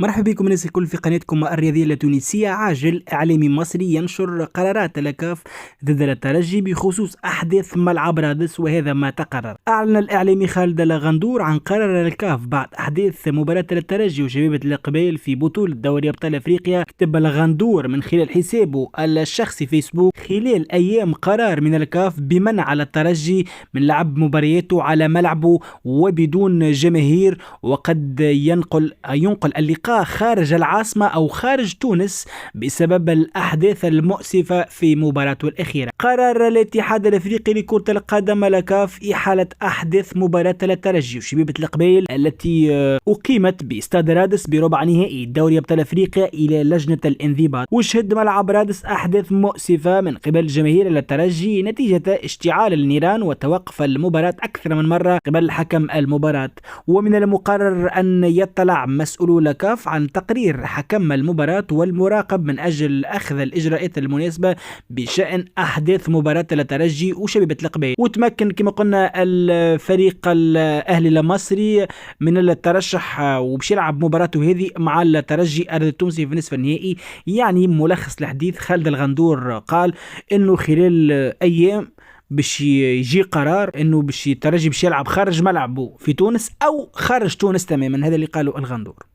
مرحبا بكم الناس الكل في قناتكم الرياضية التونسية. عاجل إعلامي مصري ينشر قرارات الكاف ضد الترجي بخصوص أحداث ملعب رادس، وهذا ما تقرر. أعلن الإعلامي خالد الغندور عن قرار الكاف بعد أحداث مباراة الترجي وشبيبة القبائل في بطولة دوري أبطال أفريقيا. كتب الغندور من خلال حسابه الشخصي فيسبوك خلال أيام قرار من الكاف بمنع الترجي من لعب مبارياته على ملعبه وبدون جماهير، وقد ينقل اللقاء خارج العاصمة أو خارج تونس بسبب الأحداث المؤسفة في مباراته الأخيرة. قرر الاتحاد الأفريقي لكرة القدم الكاف إحالة أحداث مباراة الترجي وشبيبة القبائل التي أقيمت باستاد رادس بربع نهائي دوري أبطال أفريقيا إلى لجنة الانضباط. وشهد ملعب رادس أحداث مؤسفة من قبل جماهير الترجي نتيجة اشتعال النيران وتوقف المباراة أكثر من مرة قبل حكم المباراة. ومن المقرر أن يطلع مسؤولو الكاف عن تقرير حكم المباراة والمراقب من أجل أخذ الإجراءات المناسبة بشأن أحداث مباراة الترجي وشبيبة القبائل. وتمكن كما قلنا الفريق الأهلي المصري من الترشح وباش يلعب مباراته هذه مع الترجي التونسي في نصف النهائي. يعني ملخص الحديث خالد الغندور قال إنه خلال أيام باش يجي قرار انه باش الترجي باش يلعب خارج ملعبه في تونس او خارج تونس تماما. هذا اللي قاله الغندور.